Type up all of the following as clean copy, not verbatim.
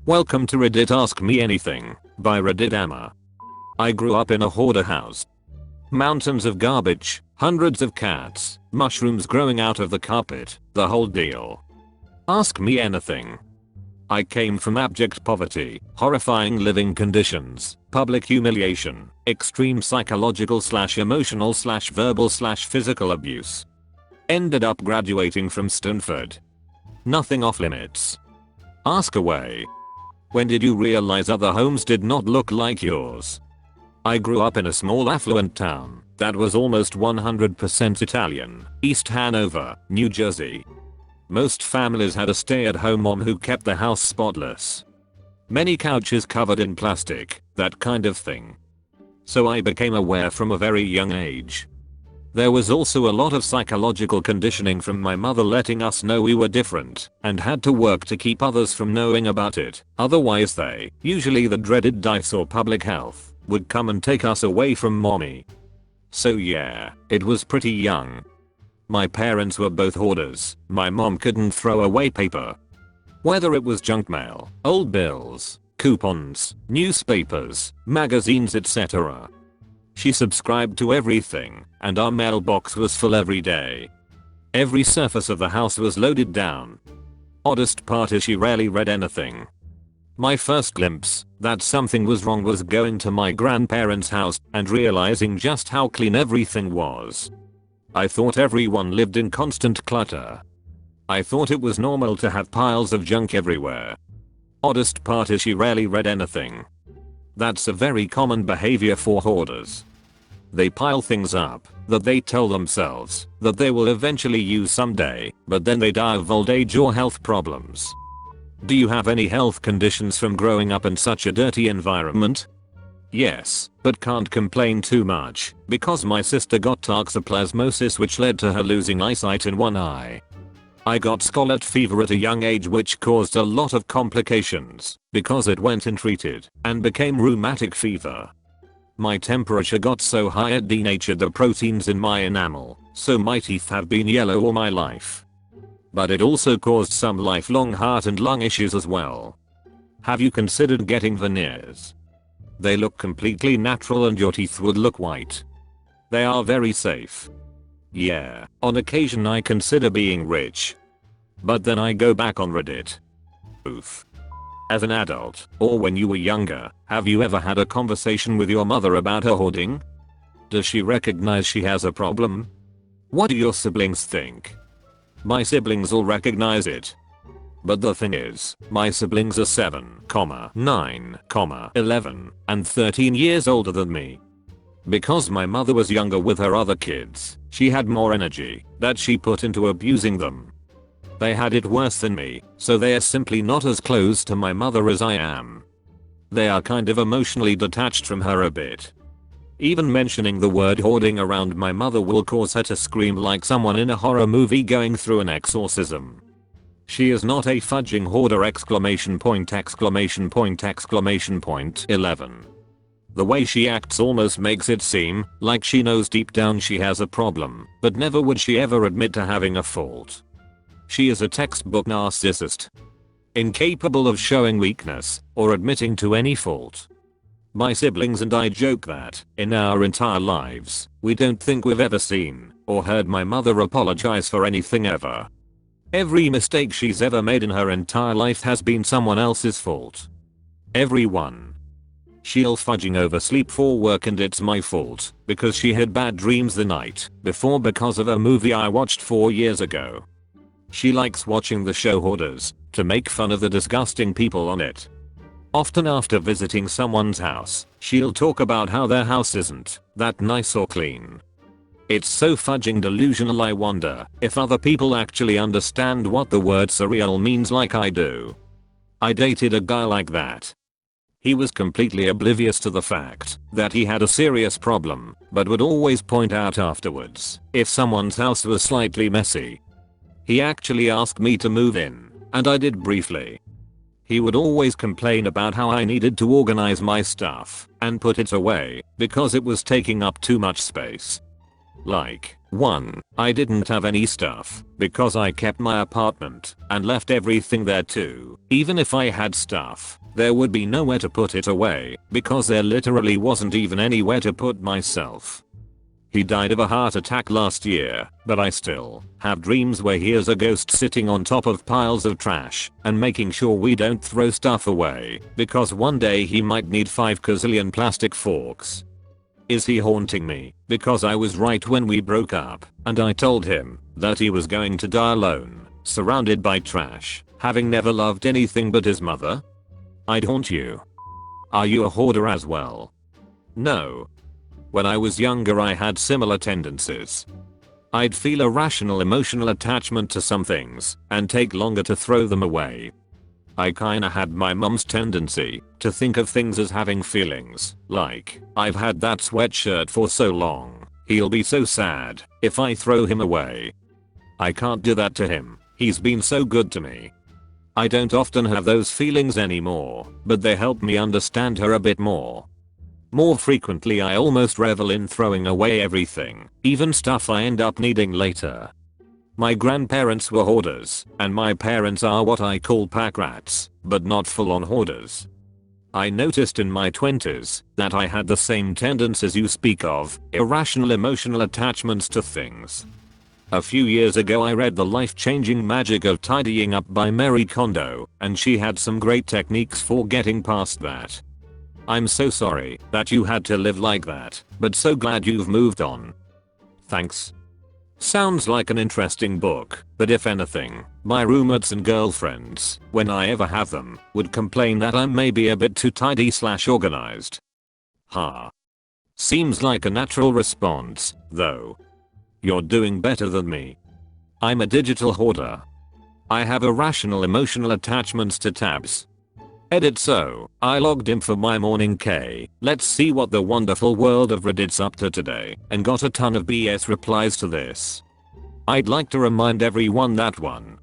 Welcome to Reddit Ask Me Anything by Reddit Emma. I grew up in a hoarder house. Mountains of garbage, hundreds of cats, mushrooms growing out of the carpet, the whole deal. Ask me anything. I came from abject poverty, horrifying living conditions, public humiliation, extreme psychological/emotional/verbal/physical abuse. Ended up graduating from Stanford. Nothing off limits. Ask away. When did you realize other homes did not look like yours? I grew up in a small affluent town that was almost 100% Italian, East Hanover, New Jersey. Most families had a stay-at-home mom who kept the house spotless. Many couches covered in plastic, that kind of thing. So I became aware from a very young age. There was also a lot of psychological conditioning from my mother letting us know we were different and had to work to keep others from knowing about it, otherwise they, usually the dreaded DICE or public health, would come and take us away from mommy. So yeah, it was pretty young. My parents were both hoarders. My mom couldn't throw away paper. Whether it was junk mail, old bills, coupons, newspapers, magazines, etc. She subscribed to everything, and our mailbox was full every day. Every surface of the house was loaded down. Oddest part is she rarely read anything. My first glimpse that something was wrong was going to my grandparents' house and realizing just how clean everything was. I thought everyone lived in constant clutter. I thought it was normal to have piles of junk everywhere. Oddest part is she rarely read anything. That's a very common behavior for hoarders. They pile things up that they tell themselves that they will eventually use someday, but then they die of old age or health problems. Do you have any health conditions from growing up in such a dirty environment? Yes, but can't complain too much because my sister got toxoplasmosis, which led to her losing eyesight in one eye. I got scarlet fever at a young age, which caused a lot of complications because it went untreated and became rheumatic fever. My temperature got so high it denatured the proteins in my enamel, so my teeth have been yellow all my life. But it also caused some lifelong heart and lung issues as well. Have you considered getting veneers? They look completely natural and your teeth would look white. They are very safe. Yeah, on occasion I consider being rich. But then I go back on Reddit. Oof. As an adult, or when you were younger, have you ever had a conversation with your mother about her hoarding? Does she recognize she has a problem? What do your siblings think? My siblings all recognize it. But the thing is, my siblings are 7, 9, 11, and 13 years older than me. Because my mother was younger with her other kids, she had more energy that she put into abusing them. They had it worse than me, so they are simply not as close to my mother as I am. They are kind of emotionally detached from her a bit. Even mentioning the word hoarding around my mother will cause her to scream like someone in a horror movie going through an exorcism. She is not a fudging hoarder! 11. The way she acts almost makes it seem like she knows deep down she has a problem, but never would she ever admit to having a fault. She is a textbook narcissist. Incapable of showing weakness or admitting to any fault. My siblings and I joke that, in our entire lives, we don't think we've ever seen or heard my mother apologize for anything ever. Every mistake she's ever made in her entire life has been someone else's fault. Every one. She'll fudging oversleep for work and it's my fault because she had bad dreams the night before because of a movie I watched 4 years ago. She likes watching the show Hoarders to make fun of the disgusting people on it. Often after visiting someone's house, she'll talk about how their house isn't that nice or clean. It's so fudging delusional. I wonder if other people actually understand what the word surreal means like I do. I dated a guy like that. He was completely oblivious to the fact that he had a serious problem, but would always point out afterwards if someone's house was slightly messy. He actually asked me to move in, and I did briefly. He would always complain about how I needed to organize my stuff and put it away because it was taking up too much space. Like, 1. I didn't have any stuff because I kept my apartment and left everything there too. Even if I had stuff, there would be nowhere to put it away because there literally wasn't even anywhere to put myself. He died of a heart attack last year, but I still have dreams where he is a ghost sitting on top of piles of trash and making sure we don't throw stuff away because one day he might need 5 gazillion plastic forks. Is he haunting me because I was right when we broke up and I told him that he was going to die alone, surrounded by trash, having never loved anything but his mother? I'd haunt you. Are you a hoarder as well? No. When I was younger I had similar tendencies. I'd feel irrational emotional attachment to some things and take longer to throw them away. I kinda had my mum's tendency to think of things as having feelings, like, I've had that sweatshirt for so long, he'll be so sad if I throw him away. I can't do that to him, he's been so good to me. I don't often have those feelings anymore, but they help me understand her a bit more. More frequently I almost revel in throwing away everything, even stuff I end up needing later. My grandparents were hoarders, and my parents are what I call pack rats, but not full-on hoarders. I noticed in my 20s that I had the same tendencies you speak of, irrational emotional attachments to things. A few years ago I read The Life-Changing Magic of Tidying Up by Marie Kondo, and she had some great techniques for getting past that. I'm so sorry that you had to live like that, but so glad you've moved on. Thanks. Sounds like an interesting book, but if anything, my roommates and girlfriends, when I ever have them, would complain that I'm maybe a bit too tidy/organized. Ha. Seems like a natural response, though. You're doing better than me. I'm a digital hoarder. I have irrational emotional attachments to tabs. Edit. So, I logged in for my morning let's see what the wonderful world of Reddit's up to today, and got a ton of BS replies to this. I'd like to remind everyone that 1.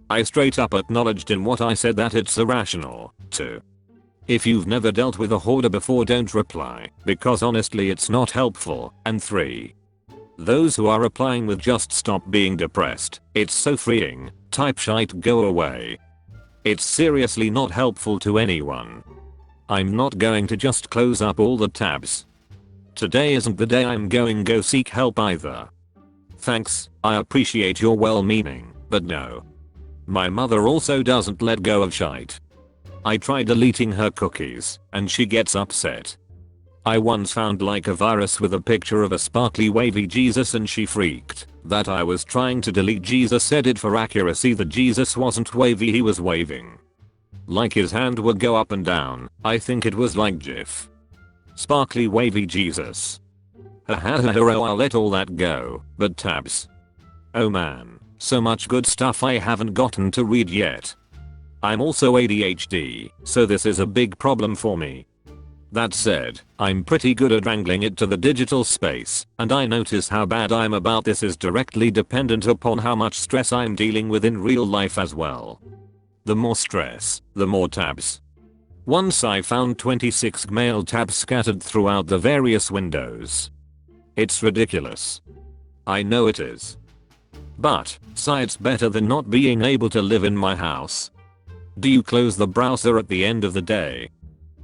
I straight up acknowledged in what I said that it's irrational. 2. If you've never dealt with a hoarder before don't reply, because honestly it's not helpful, and 3. Those who are replying with just stop being depressed, it's so freeing, type shite go away. It's seriously not helpful to anyone. I'm not going to just close up all the tabs. Today isn't the day I'm going go seek help either. Thanks, I appreciate your well-meaning, but no. My mother also doesn't let go of shite. I try deleting her cookies, and she gets upset. I once found like a virus with a picture of a sparkly wavy Jesus and she freaked that I was trying to delete Jesus. Said it for accuracy the Jesus wasn't wavy, he was waving. Like his hand would go up and down. I think it was like GIF. Sparkly wavy Jesus. I'll let all that go, but tabs. Oh man, so much good stuff I haven't gotten to read yet. I'm also ADHD, so this is a big problem for me. That said, I'm pretty good at wrangling it to the digital space, and I notice how bad I'm about this is directly dependent upon how much stress I'm dealing with in real life as well. The more stress, the more tabs. Once I found 26 mail tabs scattered throughout the various windows. It's ridiculous. I know it is. But, it's better than not being able to live in my house. Do you close the browser at the end of the day?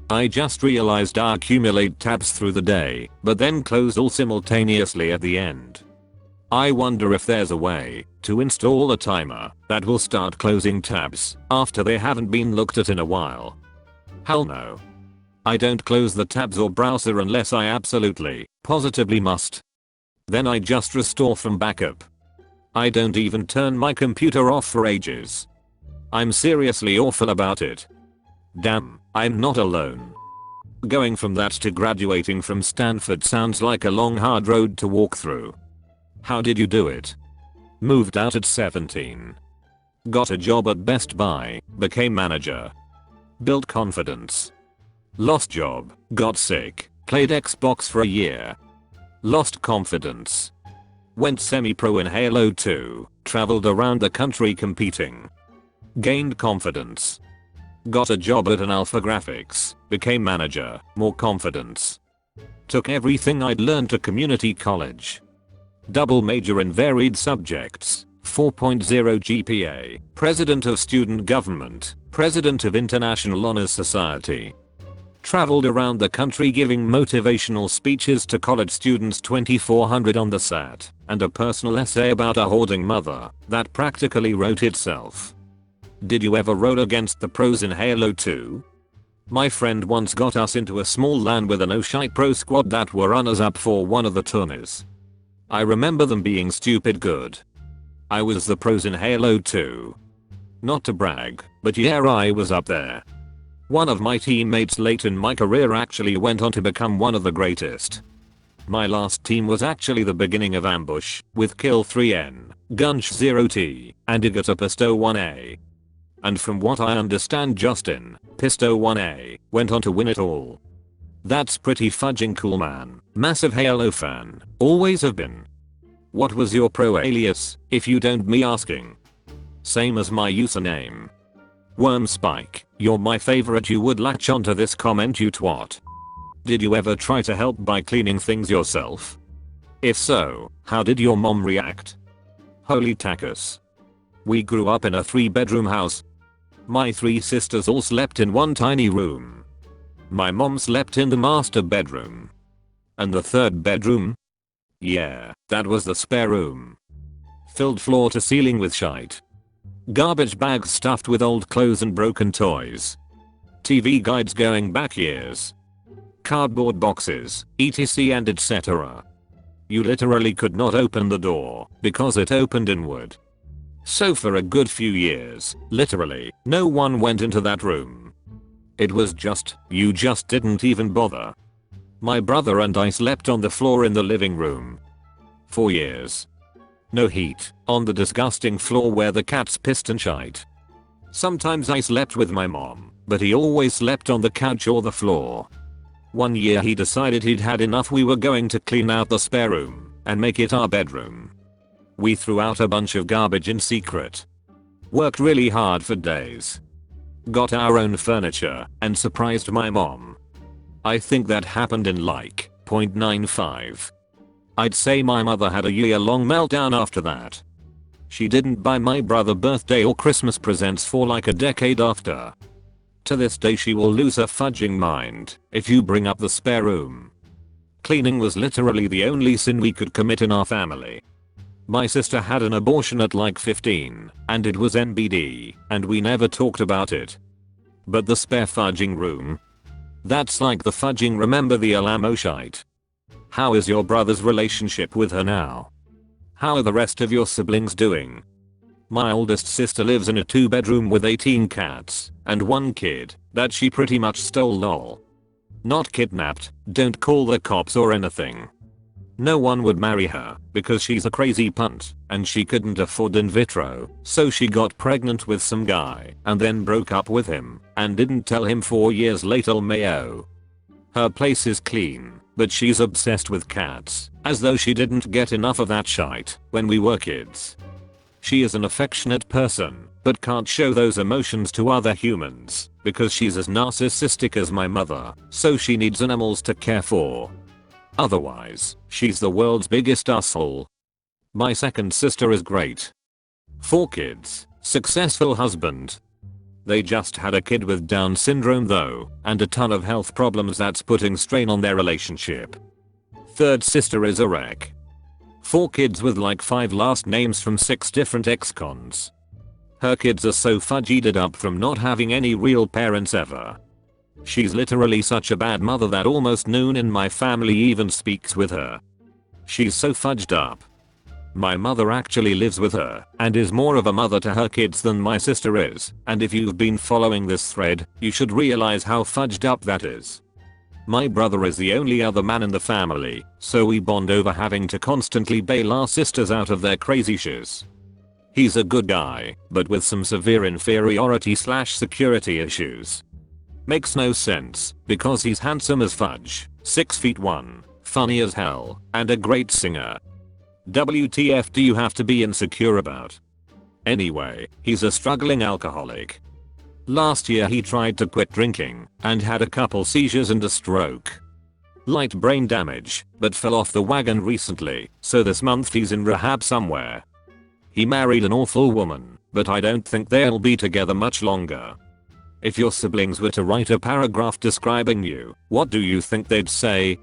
I just realized I accumulate tabs through the day, but then close all simultaneously at the end. I wonder if there's a way to install a timer that will start closing tabs after they haven't been looked at in a while. Hell no. I don't close the tabs or browser unless I absolutely, positively must. Then I just restore from backup. I don't even turn my computer off for ages. I'm seriously awful about it. Damn, I'm not alone. Going from that to graduating from Stanford sounds like a long hard road to walk through. How did you do it? Moved out at 17. Got a job at Best Buy, became manager. Built confidence. Lost job, got sick, played Xbox for a year. Lost confidence. Went semi-pro in Halo 2, traveled around the country competing. Gained confidence. Got a job at an Alpha Graphics, became manager, more confidence. Took everything I'd learned to community college. Double major in varied subjects. 4.0 GPA. President of Student Government. President of International Honors Society. Traveled around the country giving motivational speeches to college students, 2400 on the SAT, and a personal essay about a hoarding mother that practically wrote itself. Did you ever roll against the pros in Halo 2? My friend once got us into a small LAN with an no-shite pro squad that were runners-up for one of the tourneys. I remember them being stupid good. I was the pros in Halo 2. Not to brag, but yeah, I was up there. One of my teammates late in my career actually went on to become one of the greatest. My last team was actually the beginning of Ambush, with Kill 3N, Gunch 0T, and Igata Pisto 1A. And from what I understand, Justin, Pisto 1A, went on to win it all. That's pretty fudging cool, man. Massive Halo fan, always have been. What was your pro alias, if you don't me asking? Same as my username. Wormspike, you're my favorite. You would latch onto this comment, you twat. Did you ever try to help by cleaning things yourself? If so, how did your mom react? Holy tacos. We grew up in a 3-bedroom house. My 3 sisters all slept in one tiny room. My mom slept in the master bedroom. And the 3rd bedroom? Yeah, that was the spare room. Filled floor to ceiling with shite. Garbage bags stuffed with old clothes and broken toys. TV guides going back years. Cardboard boxes, etc and etc. You literally could not open the door because it opened inward. So for a good few years, literally, no one went into that room. It was just, you just didn't even bother. My brother and I slept on the floor in the living room. For years. No heat, on the disgusting floor where the cats pissed and shite. Sometimes I slept with my mom, but he always slept on the couch or the floor. One year he decided he'd had enough. We were going to clean out the spare room and make it our bedroom. We threw out a bunch of garbage in secret. Worked really hard for days. Got our own furniture and surprised my mom. I think that happened in like 0.95. I'd say my mother had a year-long meltdown after that. She didn't buy my brother birthday or Christmas presents for like a decade after. To this day she will lose her fudging mind if you bring up the spare room. Cleaning was literally the only sin we could commit in our family. My sister had an abortion at like 15, and it was NBD, and we never talked about it. But the spare fudging room? That's like the fudging, remember the Alamo shite? How is your brother's relationship with her now? How are the rest of your siblings doing? My oldest sister lives in a 2-bedroom with 18 cats and 1 kid that she pretty much stole, lol. Not kidnapped, don't call the cops or anything. No one would marry her because she's a crazy punt and she couldn't afford in vitro, so she got pregnant with some guy and then broke up with him and didn't tell him 4 years later. Mayo. Her place is clean, but she's obsessed with cats, as though she didn't get enough of that shite when we were kids. She is an affectionate person, but can't show those emotions to other humans because she's as narcissistic as my mother, so she needs animals to care for. Otherwise, she's the world's biggest asshole. My second sister is great. 4 kids, successful husband. They just had a kid with Down syndrome though, and a ton of health problems that's putting strain on their relationship. Third sister is a wreck. 4 kids with like 5 last names from 6 different ex-cons. Her kids are so fudged up from not having any real parents ever. She's literally such a bad mother that almost no one in my family even speaks with her. She's so fudged up. My mother actually lives with her and is more of a mother to her kids than my sister is, and if you've been following this thread, you should realize how fudged up that is. My brother is the only other man in the family, so we bond over having to constantly bail our sisters out of their crazy shiz. He's a good guy, but with some severe inferiority/security issues. Makes no sense, because he's handsome as fudge, 6'1", funny as hell, and a great singer. WTF do you have to be insecure about? Anyway, he's a struggling alcoholic. Last year he tried to quit drinking and had a couple seizures and a stroke. Light brain damage, but fell off the wagon recently, so this month he's in rehab somewhere. He married an awful woman, but I don't think they'll be together much longer. If your siblings were to write a paragraph describing you, what do you think they'd say?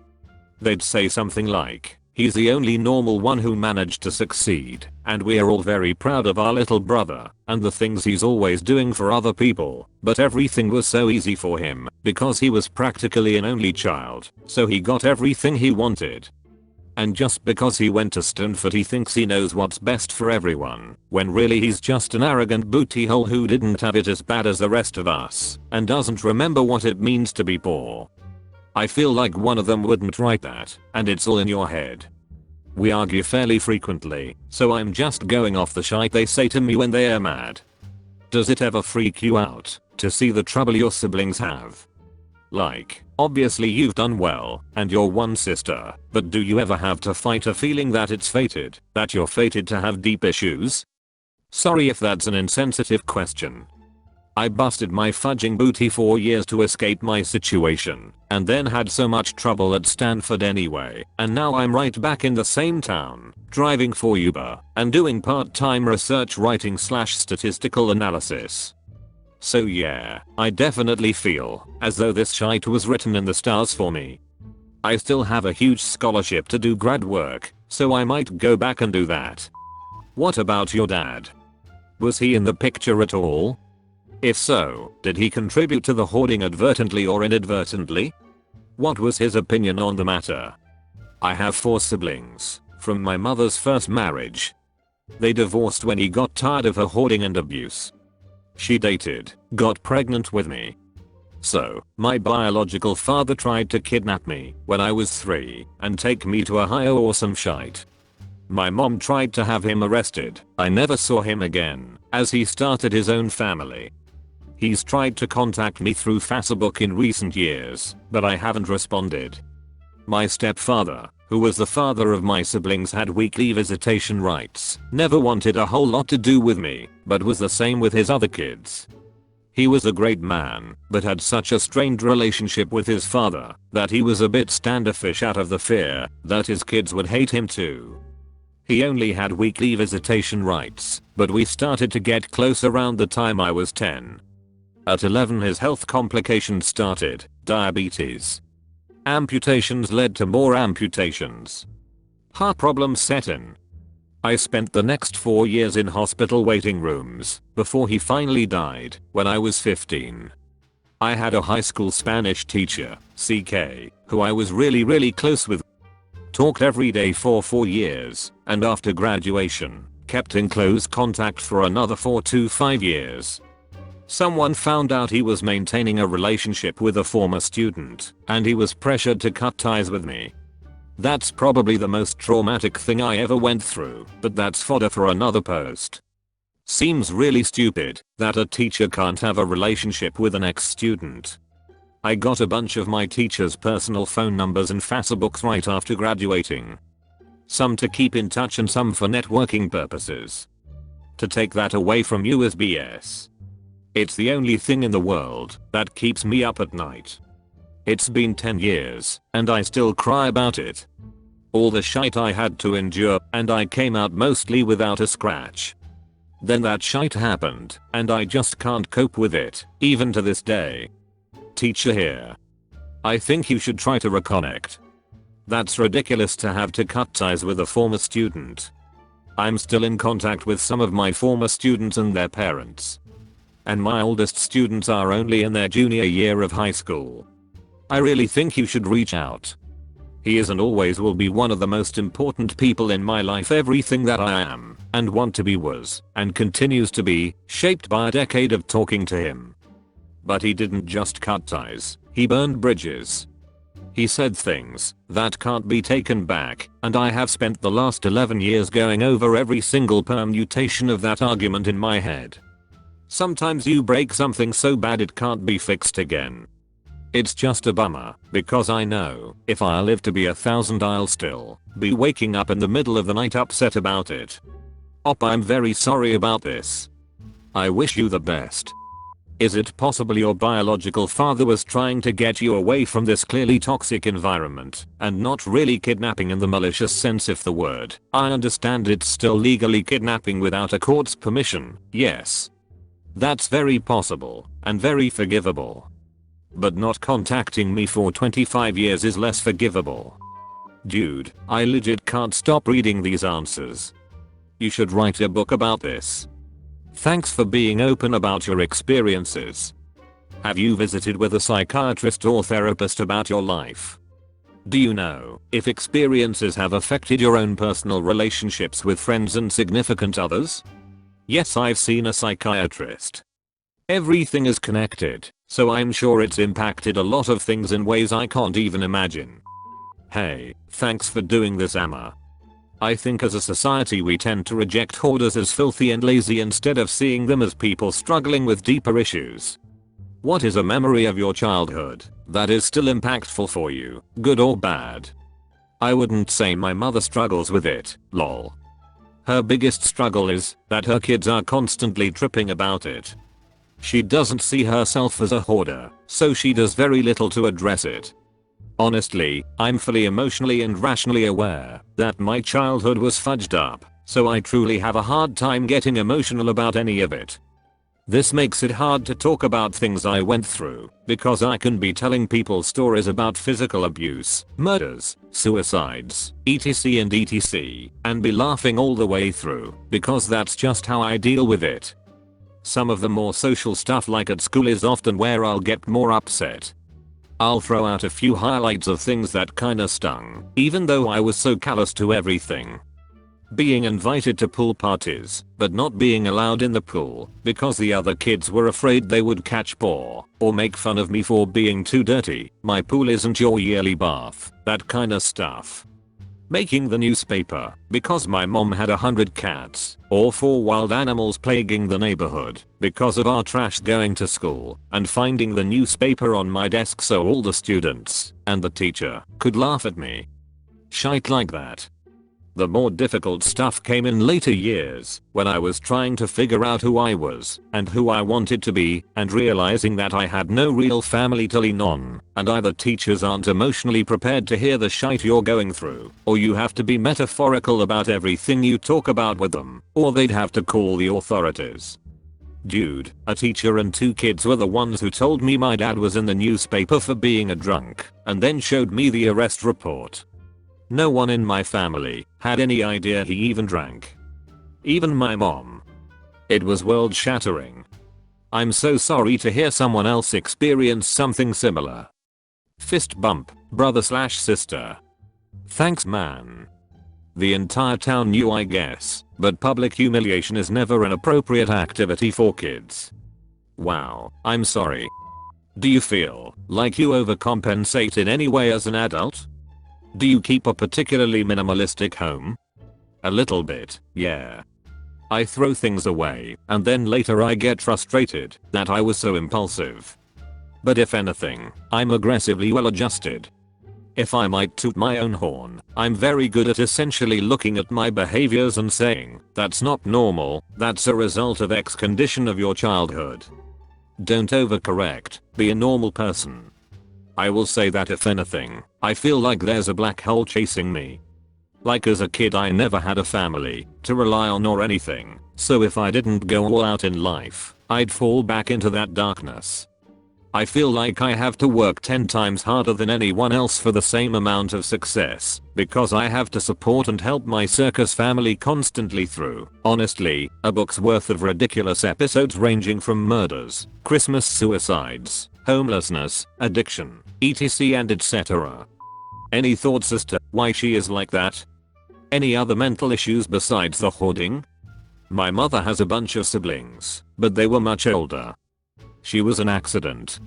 They'd say something like, he's the only normal one who managed to succeed, and we're all very proud of our little brother, and the things he's always doing for other people, but everything was so easy for him, because he was practically an only child, so he got everything he wanted. And just because he went to Stanford he thinks he knows what's best for everyone, when really he's just an arrogant booty hole who didn't have it as bad as the rest of us, and doesn't remember what it means to be poor. I feel like one of them wouldn't write that, and it's all in your head. We argue fairly frequently, so I'm just going off the shite they say to me when they are mad. Does it ever freak you out to see the trouble your siblings have? Like, obviously you've done well, and you're one sister, but do you ever have to fight a feeling that it's fated, that you're fated to have deep issues? Sorry if that's an insensitive question. I busted my fudging booty 4 years to escape my situation, and then had so much trouble at Stanford anyway, and now I'm right back in the same town, driving for Uber, and doing part-time research writing / statistical analysis. So yeah, I definitely feel as though this shite was written in the stars for me. I still have a huge scholarship to do grad work, so I might go back and do that. What about your dad? Was he in the picture at all? If so, did he contribute to the hoarding advertently or inadvertently? What was his opinion on the matter? I have 4 siblings, from my mother's first marriage. They divorced when he got tired of her hoarding and abuse. She dated, got pregnant with me. So, my biological father tried to kidnap me when I was 3 and take me to Ohio or some shite. My mom tried to have him arrested. I never saw him again, as he started his own family. He's tried to contact me through Facebook in recent years, but I haven't responded. My stepfather, who was the father of my siblings, had weekly visitation rights, never wanted a whole lot to do with me, but was the same with his other kids. He was a great man, but had such a strained relationship with his father that he was a bit standoffish out of the fear that his kids would hate him too. He only had weekly visitation rights, but we started to get close around the time I was 10. At 11 his health complications started, diabetes. Amputations led to more amputations. Heart problems set in. I spent the next 4 years in hospital waiting rooms before he finally died when I was 15. I had a high school Spanish teacher, CK, who I was really close with. Talked every day for 4 years, and after graduation, kept in close contact for another 4 to 5 years. Someone found out he was maintaining a relationship with a former student, and he was pressured to cut ties with me. That's probably the most traumatic thing I ever went through, but that's fodder for another post. Seems really stupid that a teacher can't have a relationship with an ex-student. I got a bunch of my teacher's personal phone numbers and Facebooks right after graduating. Some to keep in touch and some for networking purposes. To take that away from you is BS. It's the only thing in the world that keeps me up at night. It's been 10 years, and I still cry about it. All the shite I had to endure, and I came out mostly without a scratch. Then that shite happened, and I just can't cope with it, even to this day. Teacher here. I think you should try to reconnect. That's ridiculous to have to cut ties with a former student. I'm still in contact with some of my former students and their parents. And my oldest students are only in their junior year of high school. I really think you should reach out. He is and always will be one of the most important people in my life. Everything that I am and want to be was, and continues to be, shaped by a decade of talking to him. But he didn't just cut ties, he burned bridges. He said things that can't be taken back, and I have spent the last 11 years going over every single permutation of that argument in my head. Sometimes you break something so bad it can't be fixed again. It's just a bummer, because I know, if I live to be 1,000 I'll still be waking up in the middle of the night upset about it. I'm very sorry about this. I wish you the best. Is it possible your biological father was trying to get you away from this clearly toxic environment and not really kidnapping in the malicious sense of the word? I understand it's still legally kidnapping without a court's permission, yes. That's very possible and very forgivable. But not contacting me for 25 years is less forgivable. Dude, I legit can't stop reading these answers. You should write a book about this. Thanks for being open about your experiences. Have you visited with a psychiatrist or therapist about your life? Do you know if experiences have affected your own personal relationships with friends and significant others? Yes, I've seen a psychiatrist. Everything is connected, so I'm sure it's impacted a lot of things in ways I can't even imagine. Hey, thanks for doing this, Emma. I think as a society we tend to reject hoarders as filthy and lazy instead of seeing them as people struggling with deeper issues. What is a memory of your childhood that is still impactful for you, good or bad? I wouldn't say my mother struggles with it, lol. Her biggest struggle is that her kids are constantly tripping about it. She doesn't see herself as a hoarder, so she does very little to address it. Honestly, I'm fully emotionally and rationally aware that my childhood was fudged up, so I truly have a hard time getting emotional about any of it. This makes it hard to talk about things I went through, because I can be telling people stories about physical abuse, murders, suicides, etc and etc, and be laughing all the way through, because that's just how I deal with it. Some of the more social stuff like at school is often where I'll get more upset. I'll throw out a few highlights of things that kinda stung, even though I was so callous to everything. Being invited to pool parties, but not being allowed in the pool because the other kids were afraid they would catch paw or make fun of me for being too dirty. My pool isn't your yearly bath, that kinda stuff. Making the newspaper because my mom had 100 cats or 4 wild animals plaguing the neighborhood because of our trash going to school, and finding the newspaper on my desk so all the students and the teacher could laugh at me. Shite like that. The more difficult stuff came in later years, when I was trying to figure out who I was and who I wanted to be, and realizing that I had no real family to lean on, and either teachers aren't emotionally prepared to hear the shite you're going through, or you have to be metaphorical about everything you talk about with them, or they'd have to call the authorities. Dude, a teacher and 2 kids were the ones who told me my dad was in the newspaper for being a drunk, and then showed me the arrest report. No one in my family had any idea he even drank. Even my mom. It was world shattering. I'm so sorry to hear someone else experience something similar. Fist bump, brother/sister. Thanks, man. The entire town knew, I guess, but public humiliation is never an appropriate activity for kids. Wow, I'm sorry. Do you feel like you overcompensate in any way as an adult? Do you keep a particularly minimalistic home? A little bit, yeah. I throw things away, and then later I get frustrated that I was so impulsive. But if anything, I'm aggressively well adjusted. If I might toot my own horn, I'm very good at essentially looking at my behaviors and saying, that's not normal, that's a result of X condition of your childhood. Don't overcorrect, be a normal person. I will say that if anything, I feel like there's a black hole chasing me. Like as a kid I never had a family to rely on or anything, so if I didn't go all out in life, I'd fall back into that darkness. I feel like I have to work 10 times harder than anyone else for the same amount of success, because I have to support and help my circus family constantly through, honestly, a book's worth of ridiculous episodes ranging from murders, Christmas suicides, homelessness, addiction, etc and etc. Any thoughts as to why she is like that? Any other mental issues besides the hoarding? My mother has a bunch of siblings, but they were much older. She was an accident.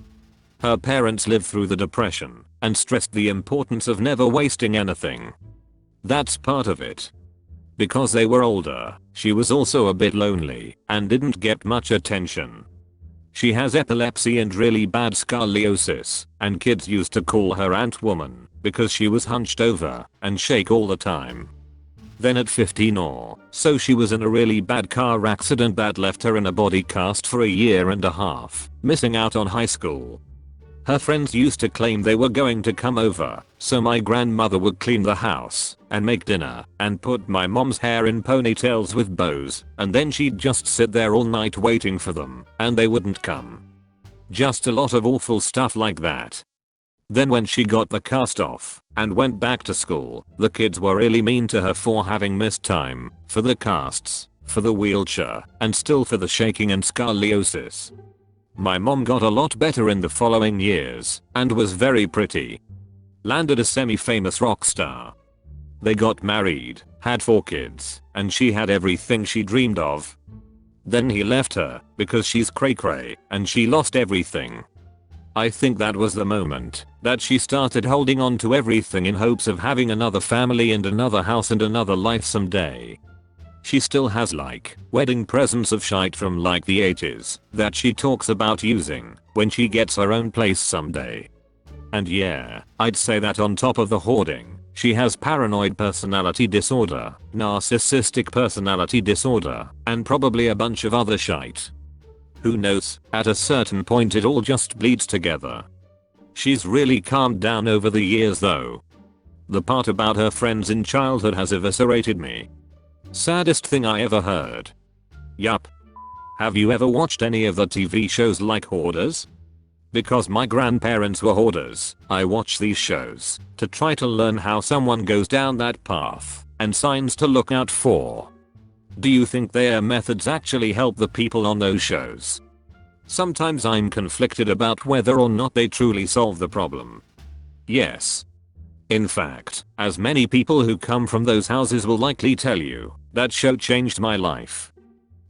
Her parents lived through the depression and stressed the importance of never wasting anything. That's part of it. Because they were older, she was also a bit lonely and didn't get much attention. She has epilepsy and really bad scoliosis, and kids used to call her Ant Woman because she was hunched over and shake all the time. Then at 15 or so she was in a really bad car accident that left her in a body cast for a year and a half, missing out on high school. Her friends used to claim they were going to come over, so my grandmother would clean the house and make dinner and put my mom's hair in ponytails with bows, and then she'd just sit there all night waiting for them, and they wouldn't come. Just a lot of awful stuff like that. Then when she got the cast off and went back to school, the kids were really mean to her for having missed time, for the casts, for the wheelchair, and still for the shaking and scoliosis. My mom got a lot better in the following years and was very pretty. Landed a semi-famous rock star. They got married, had 4 kids, and she had everything she dreamed of. Then he left her because she's cray-cray and she lost everything. I think that was the moment that she started holding on to everything in hopes of having another family and another house and another life someday. She still has like wedding presents of shite from like the 80s that she talks about using when she gets her own place someday. And yeah, I'd say that on top of the hoarding, she has paranoid personality disorder, narcissistic personality disorder, and probably a bunch of other shite. Who knows, at a certain point it all just bleeds together. She's really calmed down over the years though. The part about her friends in childhood has eviscerated me. Saddest thing I ever heard. Yup. Have you ever watched any of the TV shows like Hoarders? Because my grandparents were hoarders, I watch these shows to try to learn how someone goes down that path and signs to look out for. Do you think their methods actually help the people on those shows? Sometimes I'm conflicted about whether or not they truly solve the problem. Yes. In fact, as many people who come from those houses will likely tell you, that show changed my life.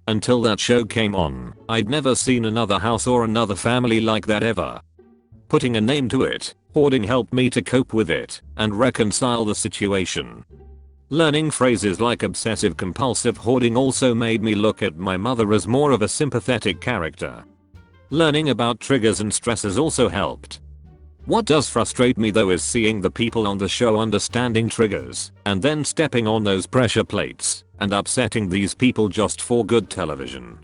Until that show came on, I'd never seen another house or another family like that ever. Putting a name to it, hoarding helped me to cope with it and reconcile the situation. Learning phrases like obsessive compulsive hoarding also made me look at my mother as more of a sympathetic character. Learning about triggers and stresses also helped. What does frustrate me though is seeing the people on the show understanding triggers and then stepping on those pressure plates and upsetting these people just for good television.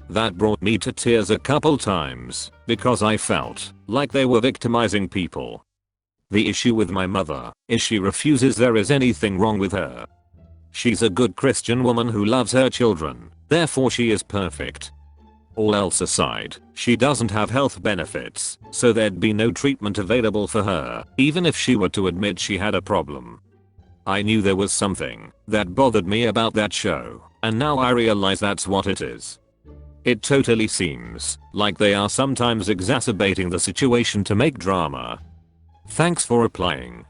That brought me to tears a couple times because I felt like they were victimizing people. The issue with my mother is she refuses there is anything wrong with her. She's a good Christian woman who loves her children, therefore she is perfect. All else aside, she doesn't have health benefits, so there'd be no treatment available for her, even if she were to admit she had a problem. I knew there was something that bothered me about that show, and now I realize that's what it is. It totally seems like they are sometimes exacerbating the situation to make drama. Thanks for replying.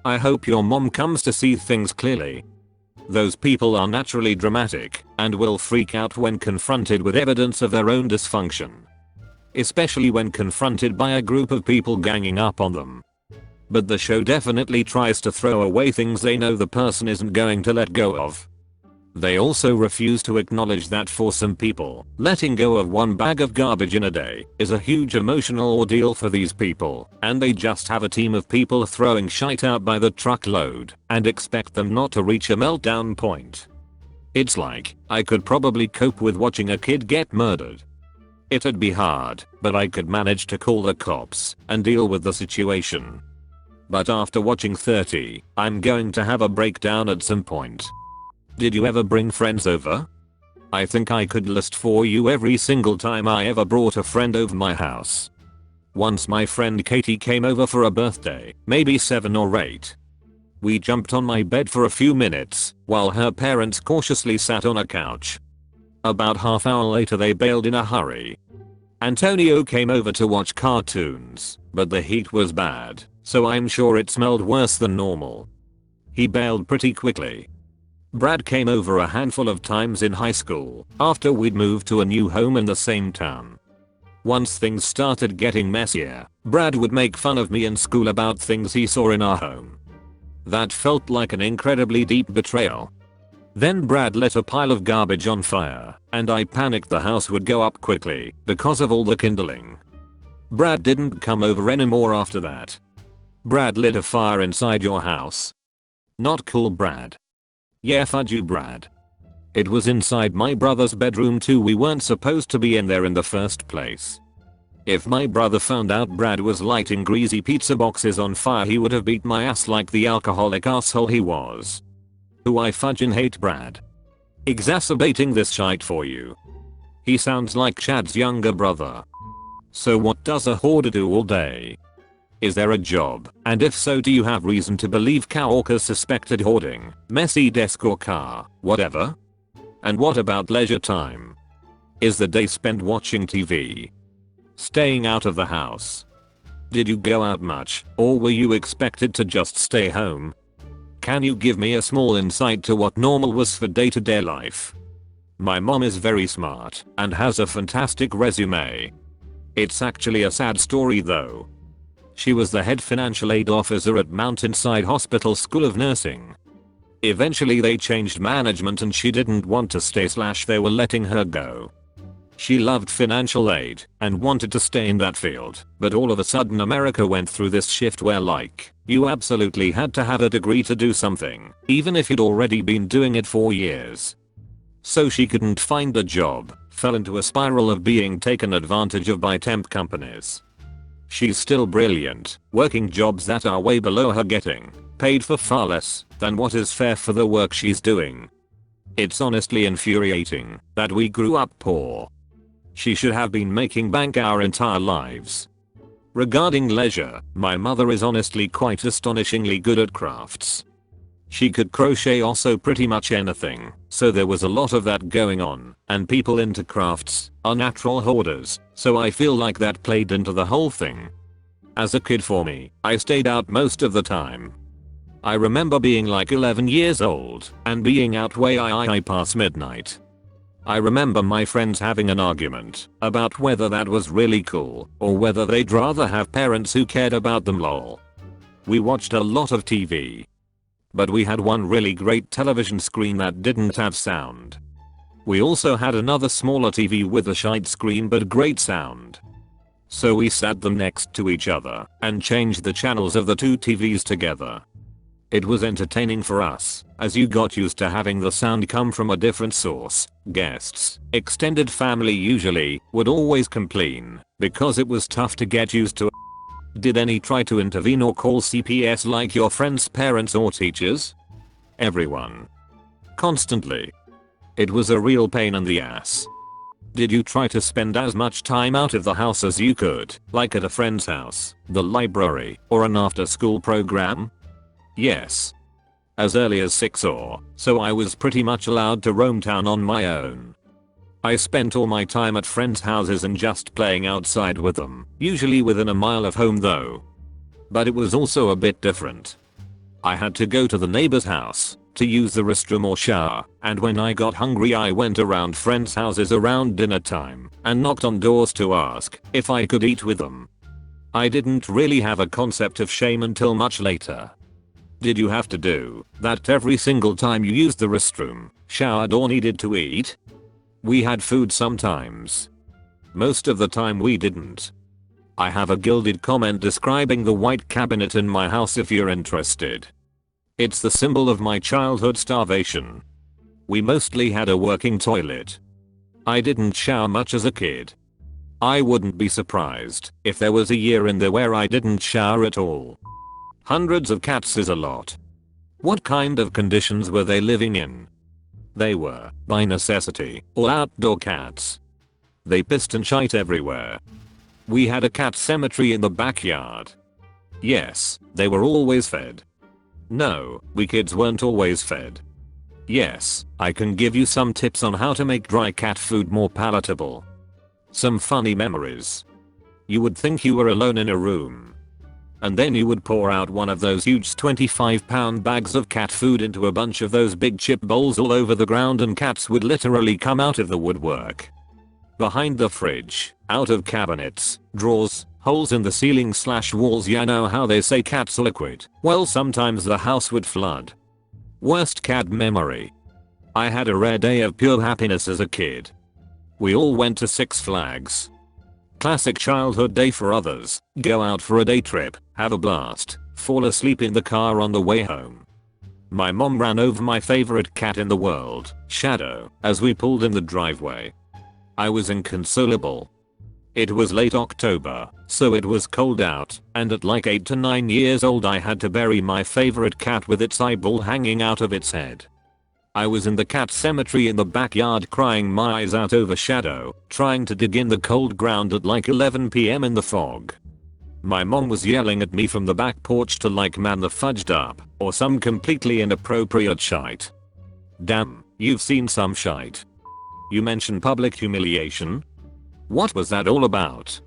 I hope your mom comes to see things clearly. Those people are naturally dramatic and will freak out when confronted with evidence of their own dysfunction. Especially when confronted by a group of people ganging up on them. But the show definitely tries to throw away things they know the person isn't going to let go of. They also refuse to acknowledge that for some people, letting go of one bag of garbage in a day is a huge emotional ordeal for these people, and they just have a team of people throwing shite out by the truckload and expect them not to reach a meltdown point. It's like, I could probably cope with watching a kid get murdered. It'd be hard, but I could manage to call the cops and deal with the situation. But after watching 30, I'm going to have a breakdown at some point. Did you ever bring friends over? I think I could list for you every single time I ever brought a friend over my house. Once my friend Katie came over for a birthday, maybe 7 or 8. We jumped on my bed for a few minutes, while her parents cautiously sat on a couch. About half hour later they bailed in a hurry. Antonio came over to watch cartoons, but the heat was bad, so I'm sure it smelled worse than normal. He bailed pretty quickly. Brad came over a handful of times in high school after we'd moved to a new home in the same town. Once things started getting messier, Brad would make fun of me in school about things he saw in our home. That felt like an incredibly deep betrayal. Then Brad lit a pile of garbage on fire, and I panicked the house would go up quickly because of all the kindling. Brad didn't come over anymore after that. Brad lit a fire inside your house. Not cool, Brad. Yeah, fudge you, Brad. It was inside my brother's bedroom too. We weren't supposed to be in there in the first place. If my brother found out Brad was lighting greasy pizza boxes on fire, he would have beat my ass like the alcoholic asshole he was. Who I fudgin' hate Brad. Exacerbating this shite for you. He sounds like Chad's younger brother. So what does a hoarder do all day? Is there a job? And if so, do you have reason to believe coworkers suspected hoarding, messy desk or car, whatever? And what about leisure time? Is the day spent watching TV? Staying out of the house? Did you go out much, or were you expected to just stay home? Can you give me a small insight to what normal was for day-to-day life? My mom is very smart and has a fantastic resume. It's actually a sad story though. She was the head financial aid officer at Mountainside Hospital School of Nursing. Eventually they changed management and she didn't want to stay / they were letting her go. She loved financial aid and wanted to stay in that field, but all of a sudden America went through this shift where you absolutely had to have a degree to do something, even if you'd already been doing it for years. So she couldn't find a job, fell into a spiral of being taken advantage of by temp companies. She's still brilliant, working jobs that are way below her, getting paid for far less than what is fair for the work she's doing. It's honestly infuriating that we grew up poor. She should have been making bank our entire lives. Regarding leisure, my mother is honestly quite astonishingly good at crafts. She could crochet also pretty much anything, so there was a lot of that going on, and people into crafts are natural hoarders, so I feel like that played into the whole thing. As a kid for me, I stayed out most of the time. I remember being like 11 years old and being out way past midnight. I remember my friends having an argument about whether that was really cool or whether they'd rather have parents who cared about them, lol. We watched a lot of TV. But we had one really great television screen that didn't have sound. We also had another smaller TV with a shite screen but great sound. So we sat them next to each other and changed the channels of the two TVs together. It was entertaining for us, as you got used to having the sound come from a different source. Guests, extended family usually, would always complain because it was tough to get used to. Did any try to intervene or call CPS like your friends' parents or teachers? Everyone. Constantly. It was a real pain in the ass. Did you try to spend as much time out of the house as you could, like at a friend's house, the library, or an after-school program? Yes. As early as 6 or so I was pretty much allowed to roam town on my own. I spent all my time at friends' houses and just playing outside with them, usually within a mile of home though. But it was also a bit different. I had to go to the neighbor's house to use the restroom or shower, and when I got hungry I went around friends' houses around dinner time and knocked on doors to ask if I could eat with them. I didn't really have a concept of shame until much later. Did you have to do that every single time you used the restroom, showered or needed to eat? We had food sometimes. Most of the time we didn't. I have a gilded comment describing the white cabinet in my house if you're interested. It's the symbol of my childhood starvation. We mostly had a working toilet. I didn't shower much as a kid. I wouldn't be surprised if there was a year in there where I didn't shower at all. Hundreds of cats is a lot. What kind of conditions were they living in? They were, by necessity, all outdoor cats. They pissed and shite everywhere. We had a cat cemetery in the backyard. Yes, they were always fed. No, we kids weren't always fed. Yes, I can give you some tips on how to make dry cat food more palatable. Some funny memories. You would think you were alone in a room. And then you would pour out one of those huge 25-pound bags of cat food into a bunch of those big chip bowls all over the ground and cats would literally come out of the woodwork. Behind the fridge, out of cabinets, drawers, holes in the ceiling / walls. You know how they say cats liquid? Well, sometimes the house would flood. Worst cat memory. I had a rare day of pure happiness as a kid. We all went to Six Flags. Classic childhood day for others. Go out for a day trip, have a blast, fall asleep in the car on the way home. My mom ran over my favorite cat in the world, Shadow, as we pulled in the driveway. I was inconsolable. It was late October, so it was cold out, and at like 8 to 9 years old I had to bury my favorite cat with its eyeball hanging out of its head. I was in the cat cemetery in the backyard crying my eyes out over Shadow, trying to dig in the cold ground at like 11 PM in the fog. My mom was yelling at me from the back porch to like man the fudged up, or some completely inappropriate shite. Damn, you've seen some shite. You mentioned public humiliation? What was that all about?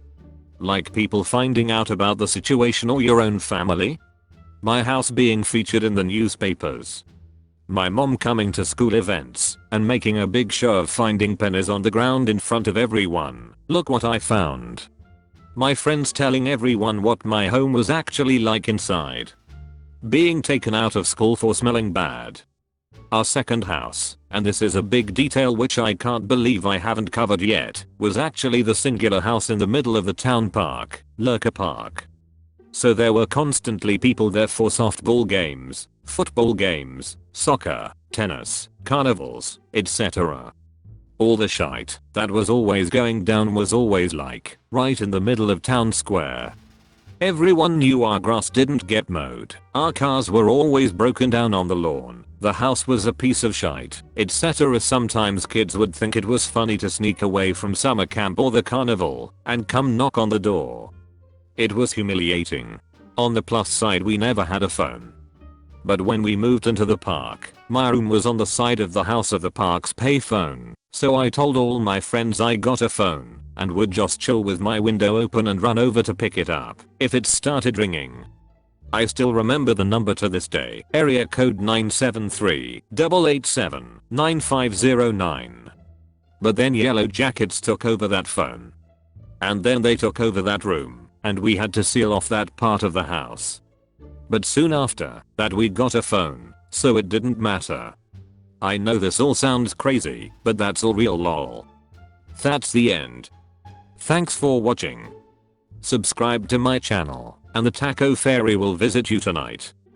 Like people finding out about the situation or your own family? My house being featured in the newspapers. My mom coming to school events and making a big show of finding pennies on the ground in front of everyone. Look what I found. My friends telling everyone what my home was actually like inside. Being taken out of school for smelling bad. Our second house, and this is a big detail which I can't believe I haven't covered yet, was actually the singular house in the middle of the town park, Lurker Park. So there were constantly people there for softball games, football games, soccer, tennis, carnivals, etc. All the shite that was always going down was always like right in the middle of town square. Everyone knew our grass didn't get mowed, our cars were always broken down on the lawn, the house was a piece of shite, etc. Sometimes kids would think it was funny to sneak away from summer camp or the carnival and come knock on the door. It was humiliating. On the plus side, we never had a phone. But when we moved into the park, my room was on the side of the house of the park's payphone, so I told all my friends I got a phone and would just chill with my window open and run over to pick it up if it started ringing. I still remember the number to this day, area code 973-887-9509. But then Yellow Jackets took over that phone. And then they took over that room, and we had to seal off that part of the house. But soon after that we got a phone, so it didn't matter. I know this all sounds crazy, but that's all real lol. That's the end. Thanks for watching. Subscribe to my channel, and the Taco Fairy will visit you tonight.